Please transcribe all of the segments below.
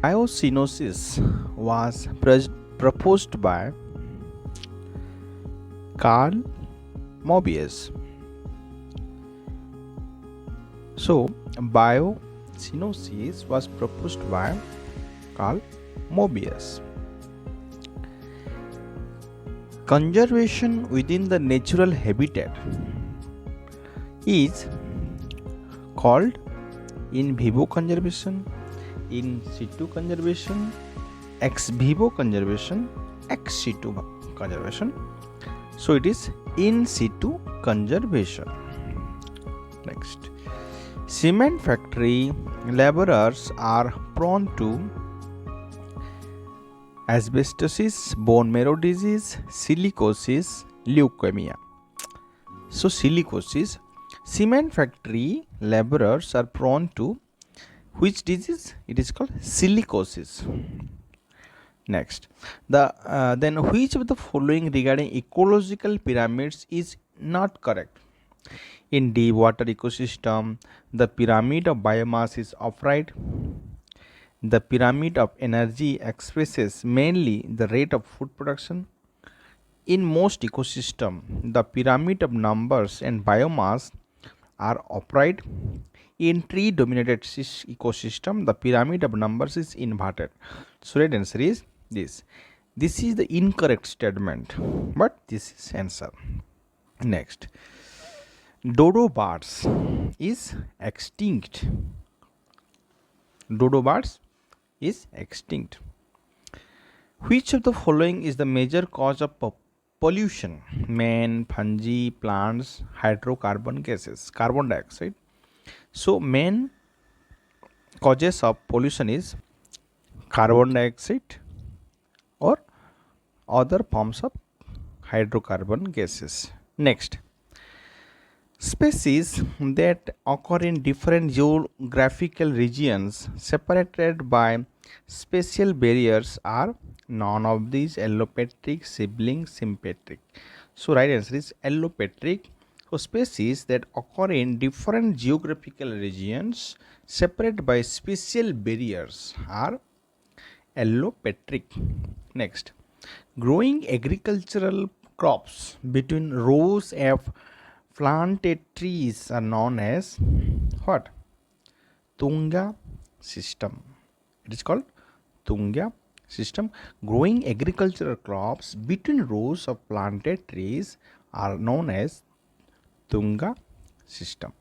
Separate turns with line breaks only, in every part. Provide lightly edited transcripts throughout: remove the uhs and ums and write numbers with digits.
Biocenosis was proposed by Carl Mobius. So, biocenosis was proposed by Carl Mobius. Conservation within the natural habitat is called in vivo conservation, in situ conservation, ex vivo conservation, ex situ conservation. So it is in situ conservation. Next, cement factory laborers are prone to asbestosis, bone marrow disease, silicosis, leukemia. So silicosis, cement factory laborers are prone to which disease? It is called silicosis. Next, then which of the following regarding ecological pyramids is not correct? In deep water ecosystem, the pyramid of biomass is upright. The pyramid of energy expresses mainly the rate of food production. In most ecosystems, the pyramid of numbers and biomass are upright. In tree dominated ecosystem, the pyramid of numbers is inverted. So right answer is this. This is the incorrect statement, but this is answer. Next, dodo birds is extinct. Dodo birds is extinct. Which of the following is the major cause of pollution? Man, fungi, plants, hydrocarbon gases, carbon dioxide. So main causes of pollution is carbon dioxide or other forms of hydrocarbon gases. Next, species that occur in different geographical regions separated by spatial barriers are none of these: allopatric, sibling, sympatric. So right answer is allopatric. So species that occur in different geographical regions separated by spatial barriers are allopatric. Next, growing agricultural crops between rows of planted trees are known as what? Tunga system. It is called Tunga system. Growing agricultural crops between rows of planted trees are known as Tunga system.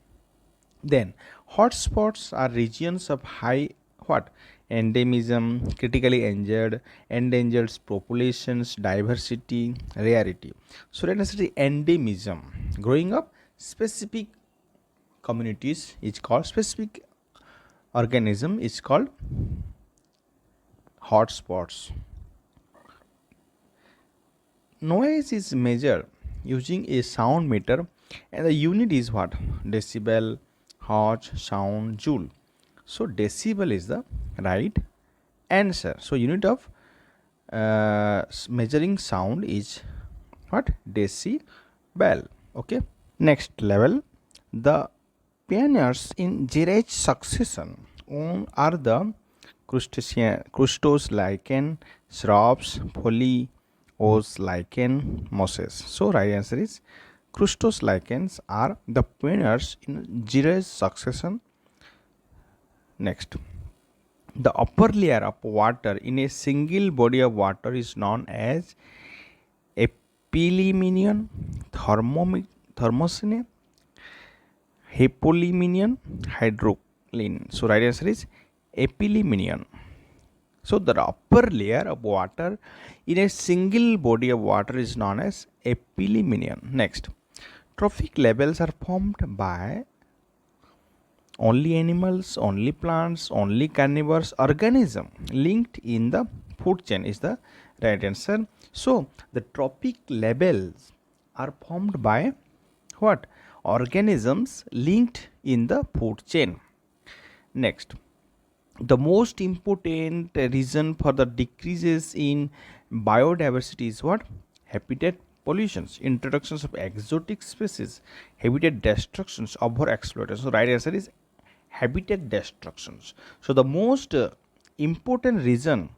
Then hotspots are regions of high what? Endemism, critically endangered populations, diversity, rarity. So let us say endemism. Growing up specific communities is called, specific organism is called hotspots. Noise is measured using a sound meter and the unit is what? Decibel, hertz, sound, joule. So decibel is the right answer. So unit of measuring sound is what? Decibel. Okay. Next level, the pioneers in gyrate succession are the crustose lichen, shrubs, foliose lichen, mosses. So right answer is crustose lichens are the pioneers in gyrate succession. Next, the upper layer of water in a single body of water is known as epilyminion, thermocene, hypoliminon, hydroline. So right answer is epilyminion. So the upper layer of water in a single body of water is known as epilyminion. Next, trophic levels are formed by only animals, only plants, only carnivorous organism linked in the food chain is the right answer. So the trophic labels are formed by what? Organisms linked in the food chain. Next, the most important reason for the decreases in biodiversity is what? Habitat pollutions, introductions of exotic species, habitat destructions, overexploitation. So right answer is habitat destructions. So the most important reason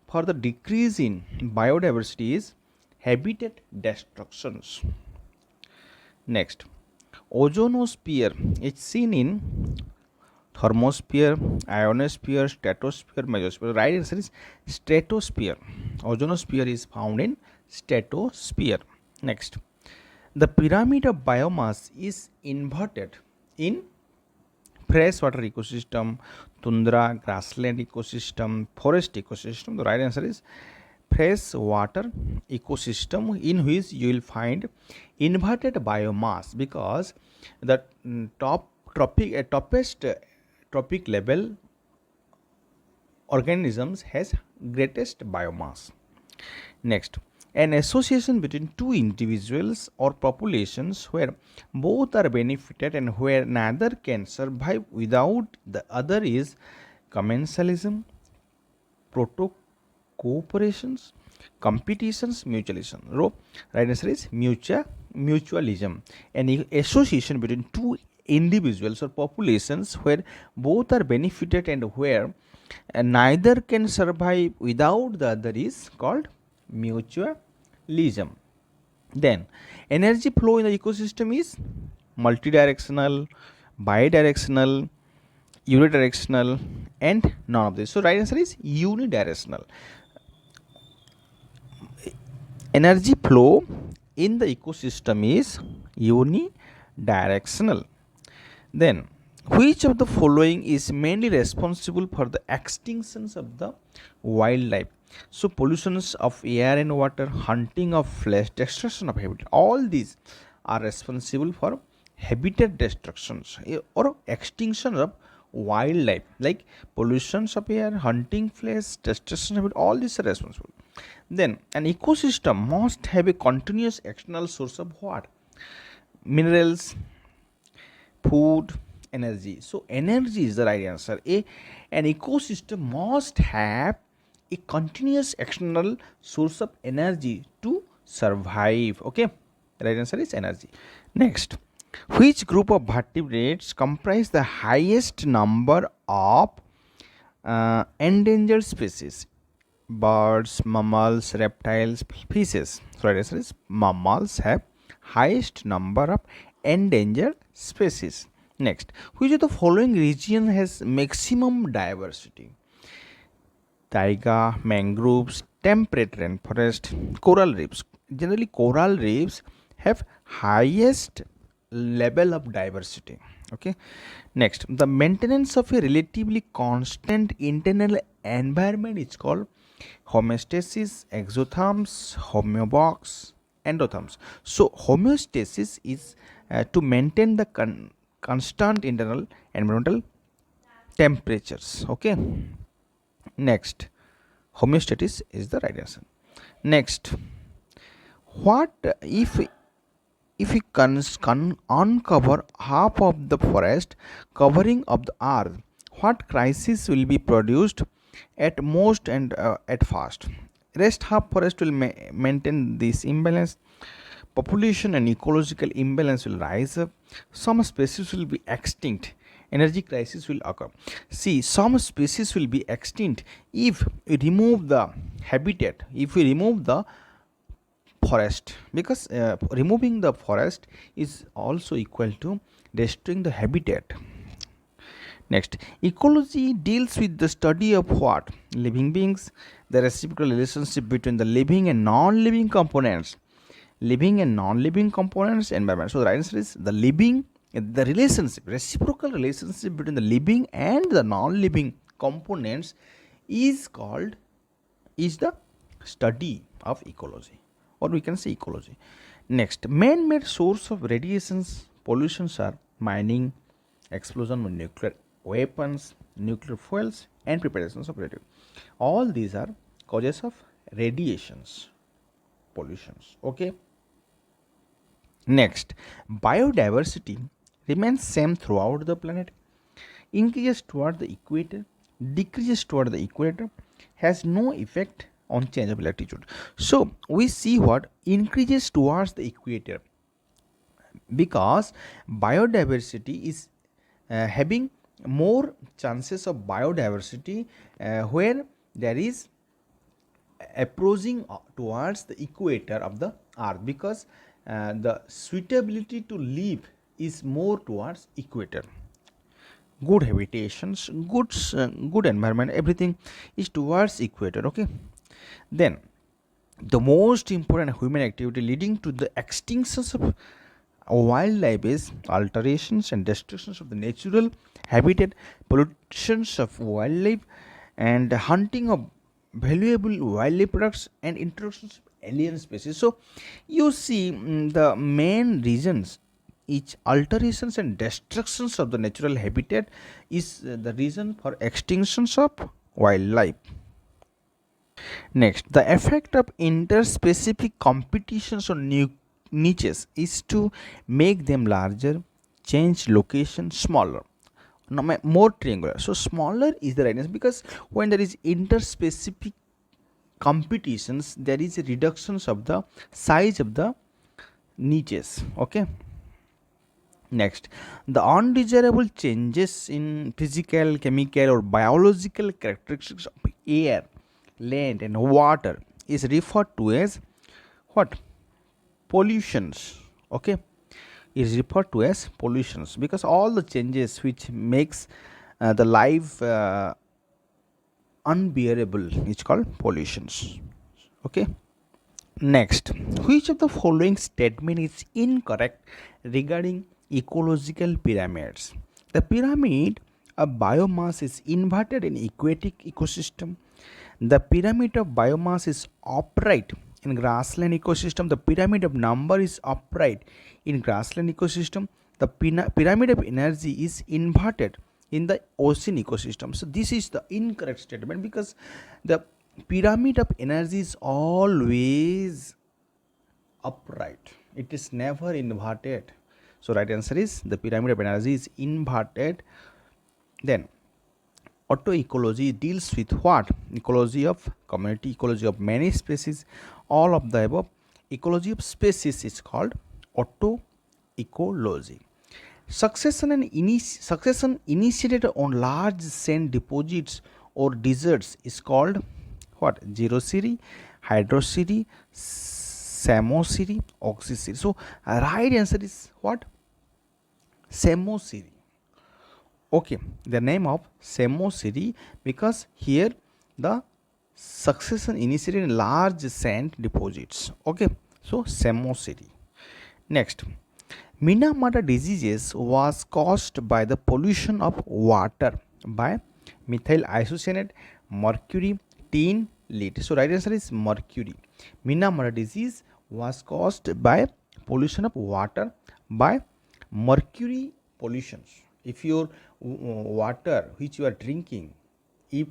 for the decrease in biodiversity is habitat destructions. Next, ozonosphere is seen in thermosphere, ionosphere, stratosphere, mesosphere. Right answer is stratosphere. Ozonosphere is found in stratosphere. Next, the pyramid of biomass is inverted in freshwater ecosystem, tundra, grassland ecosystem, forest ecosystem. The right answer is freshwater ecosystem, in which you will find inverted biomass, because the toppest tropic level organisms has greatest biomass. Next, an association between two individuals or populations where both are benefited and where neither can survive without the other is commensalism, proto cooperations, competitions, mutualism. Right answer is mutualism. An association between two individuals or populations where both are benefited and where neither can survive without the other is called mutualism. Then, energy flow in the ecosystem is multidirectional, bidirectional, unidirectional, and none of this. So, right answer is unidirectional. Energy flow in the ecosystem is unidirectional. Then, which of the following is mainly responsible for the extinctions of the wildlife? So, pollutions of air and water, hunting of flesh, destruction of habitat, all these are responsible for habitat destructions or extinction of wildlife, like pollutions of air, hunting flesh, destruction of habitat, all these are responsible. Then, an ecosystem must have a continuous external source of what? Minerals, food, energy. So energy is the right answer. An ecosystem must have a continuous external source of energy to survive. Okay, the right answer is energy. Next, which group of vertebrates comprise the highest number of endangered species? Birds, mammals, reptiles, fishes. So right answer is mammals have highest number of endangered species. Next, which of the following region has maximum diversity? Taiga, mangroves, temperate rainforest, coral reefs. Generally, coral reefs have highest level of diversity. Okay. Next, the maintenance of a relatively constant internal environment is called homeostasis, exotherms, homeobox, endotherms. So, homeostasis is to maintain the constant internal environmental temperatures. Okay. Next, homeostasis is the right answer. Next, what if we uncover half of the forest covering of the earth, what crisis will be produced at most and at first? Rest half forest will maintain this imbalance. Population and ecological imbalance will rise up. Some species will be extinct. Energy crisis will occur. See, some species will be extinct if we remove the habitat, if we remove the forest, because removing the forest is also equal to destroying the habitat. Next, ecology deals with the study of what? Living beings, the reciprocal relationship between the living and non-living components. Living and non-living components, environment. So the right answer is the living, the relationship, reciprocal relationship between the living and the non-living components is called, is the study of ecology, or we can say ecology. Next, man-made source of radiations, pollutions are mining, explosion of nuclear weapons, nuclear fuels, and preparations of radio. All these are causes of radiations, pollutions. Okay. Next, biodiversity remains same throughout the planet, increases toward the equator, decreases toward the equator, has no effect on change of latitude. So we see what increases towards the equator, because biodiversity is having more chances of biodiversity where there is approaching towards the equator of the earth, because the suitability to live is more towards equator. Good habitations, good environment, everything is towards equator. Okay, then the most important human activity leading to the extinctions of wildlife is alterations and destructions of the natural habitat, pollutions of wildlife, and hunting of valuable wildlife products, and introductions of alien species. So you see, the main reasons each alterations and destructions of the natural habitat is the reason for extinctions of wildlife. Next, the effect of interspecific competitions on new niches is to make them larger, change location smaller, more triangular. So smaller is the right answer, because when there is interspecific competitions, there is a reductions of the size of the niches. Okay. Next, the undesirable changes in physical, chemical, or biological characteristics of air, land, and water is referred to as what? Pollutions. Okay, is referred to as pollutions, because all the changes which makes the life unbearable is called pollutions. Okay. Next, which of the following statement is incorrect regarding ecological pyramids? The pyramid of biomass is inverted in aquatic ecosystem. The pyramid of biomass is upright in grassland ecosystem. The pyramid of number is upright in grassland ecosystem. The pyramid of energy is inverted in the ocean ecosystem. So this is the incorrect statement, because the pyramid of energy is always upright, it is never inverted. So right answer is the pyramid of energy is inverted. Then autoecology deals with what? Ecology of community, ecology of many species, all of the above. Ecology of species is called autoecology. Succession initiated on large sand deposits or deserts is called what? Xerosery, hydrosery, samosery, oxysery. So right answer is what? Samosery. Okay, the name of samosery, because here the succession initiated in large sand deposits. Okay, so samosery. Next, Minamata diseases was caused by the pollution of water by methyl isocyanate, mercury, tin, lead. So right answer is mercury. Minamata disease was caused by pollution of water by mercury pollutions. If your water which you are drinking, if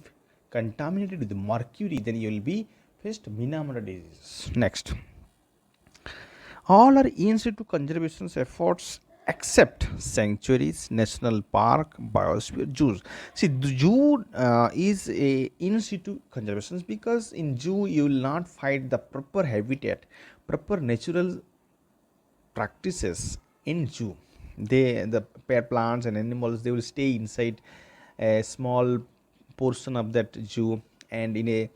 contaminated with mercury, then you will be faced Minamata disease. Next, all are in situ conservation efforts except sanctuaries, national park, biosphere, zoos. See, the zoo is a in situ conservation, because in zoo you will not find the proper habitat, proper natural practices in zoo. The pair plants and animals, they will stay inside a small portion of that zoo and in a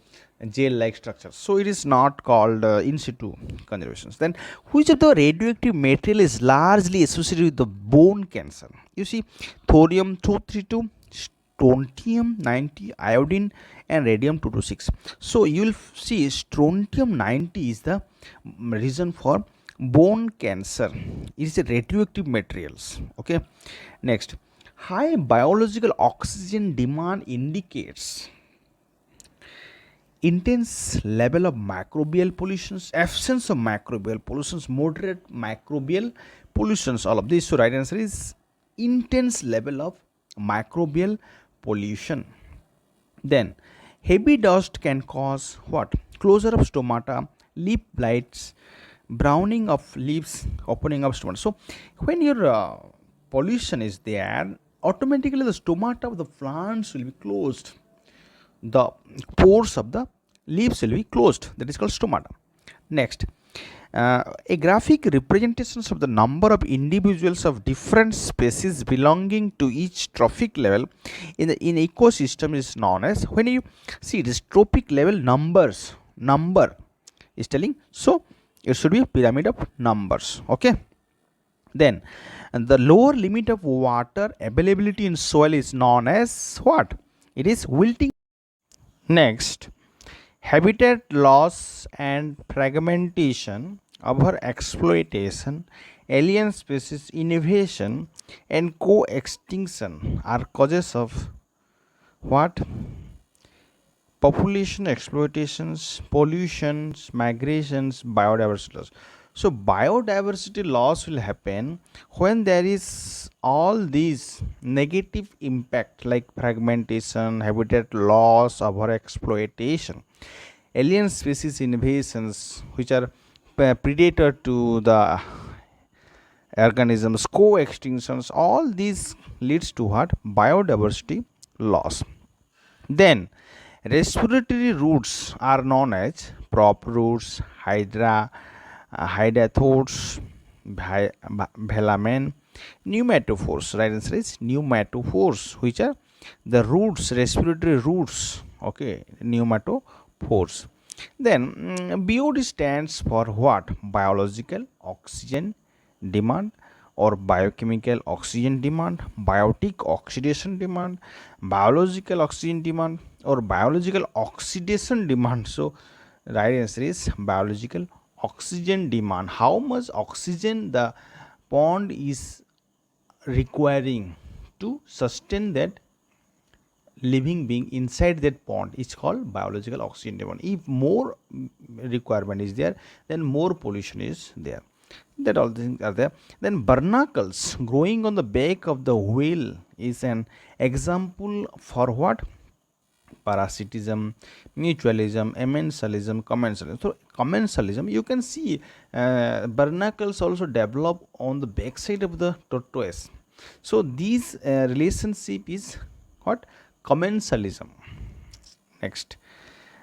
jail like structure, so it is not called in situ conservation. Then which of the radioactive material is largely associated with the bone cancer? You see, thorium 232, strontium 90, iodine, and radium 226. So you will see strontium 90 is the reason for bone cancer. It is a radioactive materials. Okay. Next, high biological oxygen demand indicates intense level of microbial pollutions, absence of microbial pollutions, moderate microbial pollutions, all of this. So right answer is intense level of microbial pollution. Then heavy dust can cause what? Closure of stomata, lip blights, browning of lips, opening of stomata. So when your pollution is there, automatically the stomata of the plants will be closed, the pores of the leaves will be closed, that is called stomata. Next, A graphic representations of the number of individuals of different species belonging to each trophic level in ecosystem is known as, when you see this trophic level number is telling, so it should be a pyramid of numbers. Okay, then and the lower limit of water availability in soil is known as what? It is wilting. Next, habitat loss and fragmentation, over exploitation, alien species invasion, and co-extinction are causes of what? Population exploitations, pollutions, migrations, biodiversity loss. So biodiversity loss will happen when there is all these negative impact like fragmentation, habitat loss, over exploitation, alien species invasions which are predator to the organisms, co-extinctions, all these leads to what? Biodiversity loss. Then respiratory roots are known as prop roots, hydathodes, velamen, pneumatophores. Right answer is pneumatophores, which are the roots, respiratory roots. Okay, pneumatophores. Then BOD stands for what? Biological oxygen demand or biochemical oxygen demand, biotic oxidation demand, biological oxygen demand, or biological oxidation demand. So right answer is biological oxygen demand. How much oxygen the pond is requiring to sustain that living being inside that pond is called biological oxygen demand. If more requirement is there, then more pollution is there. That all things are there. Then barnacles growing on the back of the whale is an example for what? Parasitism, mutualism, amensalism, commensalism. So commensalism, you can see barnacles also develop on the backside of the tortoise. So these relationship is what? Commensalism. Next,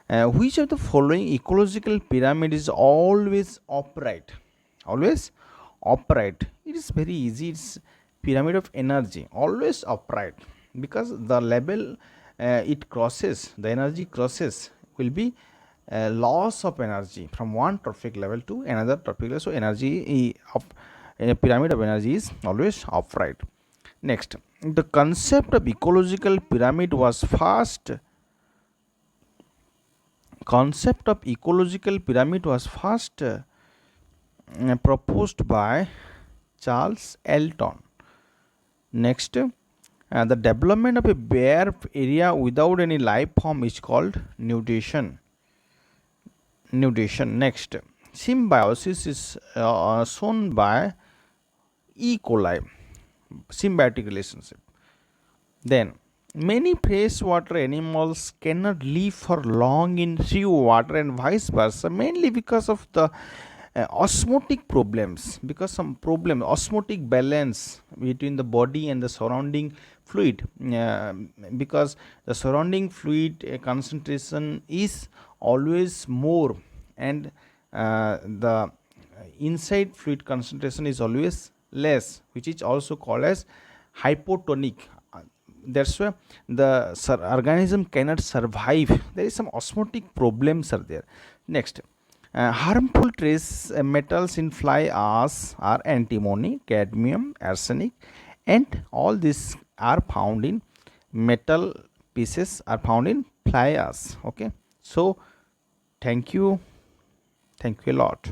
which of the following ecological pyramid is always upright? Always upright. It is very easy. It's pyramid of energy, always upright, because the level it crosses, the energy crosses will be loss of energy from one trophic level to another trophic level. So energy of a pyramid of energy is always upright. Next, the concept of ecological pyramid was first proposed by Charles Elton. Next, the development of a bare area without any life form is called nudation. Next, symbiosis is shown by E. coli, symbiotic relationship. Then many freshwater animals cannot live for long in sea water and vice versa, mainly because of the osmotic problems, because some problem osmotic balance between the body and the surrounding fluid, because the surrounding fluid concentration is always more, and the inside fluid concentration is always less, which is also called as hypotonic. That's why the organism cannot survive. There is some osmotic problems are there. Next, harmful trace metals in fly ash are antimony, cadmium, arsenic, and all these are found in metal pieces are found in fly ash. Okay, so thank you a lot.